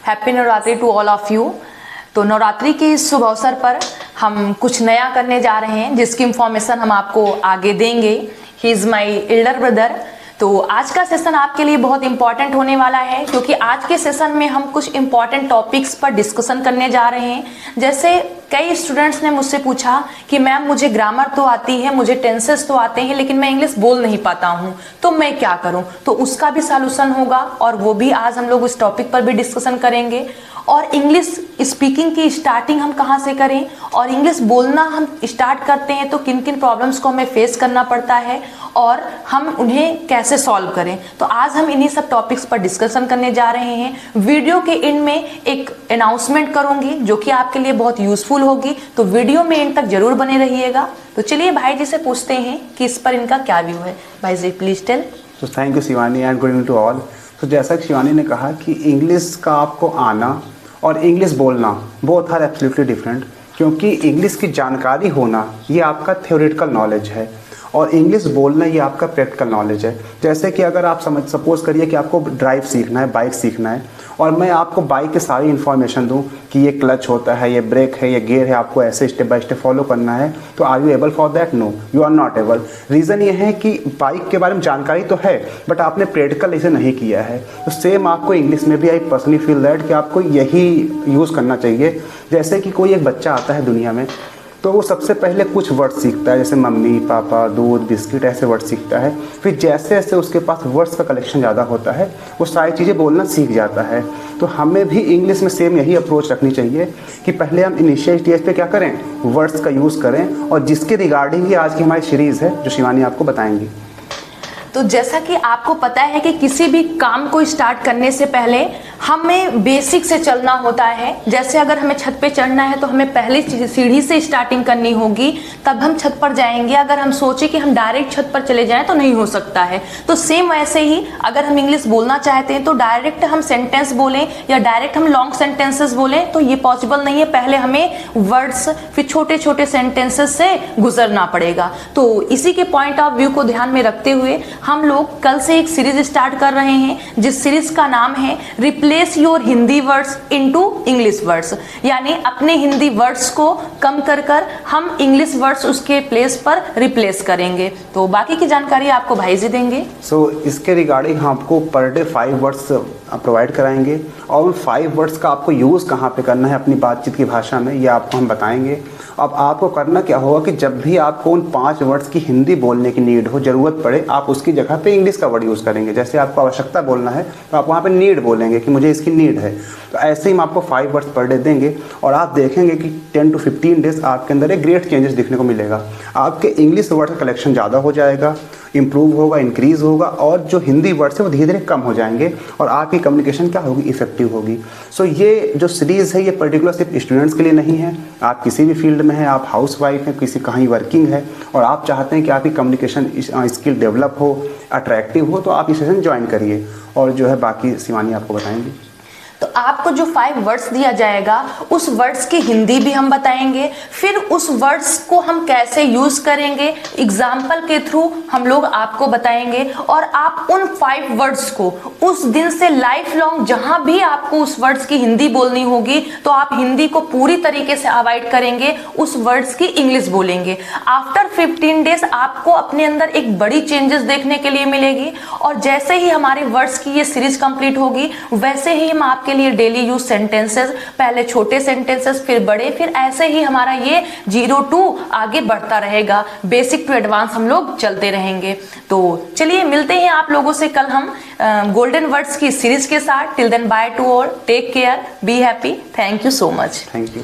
Happy Navratri to all of you. तो नवरात्रि के इस शुभ अवसर पर हम कुछ नया करने जा रहे हैं, जिसकी इंफॉर्मेशन हम आपको आगे देंगे। He is my elder brother. तो आज का सेशन आपके लिए बहुत इंपॉर्टेंट होने वाला है, क्योंकि आज के सेशन में हम कुछ इंपॉर्टेंट टॉपिक्स पर डिस्कशन करने जा रहे हैं। जैसे कई स्टूडेंट्स ने मुझसे पूछा कि मैम मुझे ग्रामर तो आती है, मुझे टेंसेस तो आते हैं, लेकिन मैं इंग्लिश बोल नहीं पाता हूँ, तो मैं क्या करूँ। तो उसका भी सॉल्यूशन होगा और वो भी आज हम लोग उस टॉपिक पर भी डिस्कशन करेंगे। और इंग्लिश स्पीकिंग की स्टार्टिंग हम कहाँ से करें, और इंग्लिश बोलना हम स्टार्ट करते हैं तो किन किन प्रॉब्लम्स को हमें फेस करना पड़ता है और हम उन्हें कैसे सॉल्व करें। तो आज हम इन्हीं सब टॉपिक्स पर डिस्कशन करने जा रहे हैं। वीडियो के एंड में एक अनाउंसमेंट करूंगी जो कि आपके लिए बहुत यूजफुल होगी, तो वीडियो में एंड तक जरूर बने रहिएगा। तो चलिए भाई जी से पूछते हैं कि इस पर इनका क्या व्यू है। भाई जी प्लीज टेल। तो thank you Shivani and good evening to all. तो जैसा कि शिवानी ने कहा कि इंग्लिश का आपको आना और इंग्लिश बोलना बोथ आर एब्सोल्युटली डिफरेंट, क्योंकि इंग्लिश की जानकारी होना ये आपका थ्योरेटिकल नॉलेज है और इंग्लिश बोलना ये आपका प्रैक्टिकल नॉलेज है। जैसे कि अगर आप सपोज करिए कि आपको ड्राइव सीखना है, बाइक सीखना है, और मैं आपको बाइक की सारी इन्फॉर्मेशन दूं कि ये क्लच होता है, ये ब्रेक है, ये गियर है, आपको ऐसे स्टेप बाय स्टेप फॉलो करना है, तो are you able for that? No, you are not able. Reason ये है कि बाइक के बारे में जानकारी तो है बट आपने प्रैक्टिकल इसे नहीं किया है। तो सेम आपको इंग्लिश में भी आई पर्सनली फील दैट कि आपको यही यूज़ करना चाहिए। जैसे कि कोई एक बच्चा आता है दुनिया में, तो वो सबसे पहले कुछ वर्ड सीखता है, जैसे मम्मी पापा दूध बिस्किट ऐसे वर्ड सीखता है। फिर जैसे जैसे उसके पास वर्ड्स का कलेक्शन ज़्यादा होता है वो सारी चीज़ें बोलना सीख जाता है। तो हमें भी इंग्लिश में सेम यही अप्रोच रखनी चाहिए कि पहले हम इनिशियल स्टेज पे क्या करें, वर्ड्स का यूज़ करें, और जिसके रिगार्डिंग ही आज की हमारी सीरीज़ है जो शिवानी आपको बताएंगी। तो जैसा कि आपको पता है कि किसी भी काम को स्टार्ट करने से पहले हमें बेसिक से चलना होता है। जैसे अगर हमें छत पे चढ़ना है तो हमें पहले सीढ़ी से स्टार्टिंग करनी होगी, तब हम छत पर जाएंगे। अगर हम सोचे कि हम डायरेक्ट छत पर चले जाएं तो नहीं हो सकता है। तो सेम वैसे ही अगर हम इंग्लिश बोलना चाहते हैं तो डायरेक्ट हम सेंटेंस बोलें या डायरेक्ट हम लॉन्ग सेंटेंसेस बोलें तो ये पॉसिबल नहीं है। पहले हमें वर्ड्स फिर छोटे छोटे सेंटेंसेस से गुजरना पड़ेगा। तो इसी के पॉइंट ऑफ व्यू को ध्यान में रखते हुए हम लोग कल से एक सीरीज स्टार्ट कर रहे हैं, जिस सीरीज का नाम है replace your Hindi words into English words. यानी अपने हिंदी वर्ड्स को कम कर कर हम इंग्लिश वर्ड्स उसके प्लेस पर रिप्लेस करेंगे। तो बाकी की जानकारी आपको भाई जी देंगे। इसके रिगार्डिंग हम आपको पर डे 5 वर्ड्स प्रोवाइड कराएंगे और उन 5 वर्ड्स का आपको यूज़ कहाँ पे करना है अपनी बातचीत की भाषा में, ये आपको हम बताएंगे। अब आपको करना क्या होगा कि जब भी आपको उन 5 वर्ड्स की हिंदी बोलने की नीड हो, ज़रूरत पड़े, आप उसकी जगह पे इंग्लिश का वर्ड यूज़ करेंगे। जैसे आपको आवश्यकता बोलना है तो आप वहाँ पे नीड बोलेंगे कि मुझे इसकी नीड है। तो ऐसे ही हम आपको 5 वर्ड्स पर डे देंगे और आप देखेंगे कि 10 to 15 डेज आपके अंदर एक ग्रेट चेंजेस दिखने को मिलेगा। आपके इंग्लिश वर्ड का कलेक्शन ज़्यादा हो जाएगा, इंप्रूव होगा, इंक्रीज़ होगा, और जो हिंदी वर्ड्स है वो धीरे धीरे कम हो जाएंगे और आपकी कम्युनिकेशन क्या होगी, इफेक्टिव होगी। ये जो सीरीज़ है ये पर्टिकुलर सिर्फ स्टूडेंट्स के लिए नहीं है। आप किसी भी फील्ड में हैं, आप हाउस वाइफ हैं, किसी कहीं वर्किंग है और आप चाहते हैं कि आपकी कम्युनिकेशन स्किल डेवलप हो, अट्रैक्टिव हो, तो आप ये सेशन ज्वाइन करिए। और जो है बाकी शिवानी आपको बताएंगी। तो आपको जो 5 वर्ड्स दिया जाएगा उस वर्ड्स की हिंदी भी हम बताएंगे, फिर उस वर्ड्स को हम कैसे यूज करेंगे एग्जाम्पल के थ्रू हम लोग आपको बताएंगे। और आप उन 5 वर्ड्स को उस दिन से लाइफ लॉन्ग जहां भी आपको उस वर्ड्स की हिंदी बोलनी होगी तो आप हिंदी को पूरी तरीके से अवॉइड करेंगे, उस वर्ड्स की इंग्लिश बोलेंगे। आफ्टर 15 डेज आपको अपने अंदर एक बड़ी चेंजेस देखने के लिए मिलेगी। और जैसे ही हमारे वर्ड्स की ये सीरीज कंप्लीट होगी वैसे ही हम आपके लिए डेली यूज सेंटेंसेस, पहले छोटे सेंटेंसेस फिर बड़े, फिर ऐसे ही हमारा ये 0 to आगे बढ़ता रहेगा। बेसिक टू एडवांस हम लोग चलते रहेंगे। तो चलिए मिलते हैं आप लोगों से कल हम गोल्डन वर्ड्स की सीरीज के साथ। Till then bye to all, take care, be happy, thank you so much. Thank you.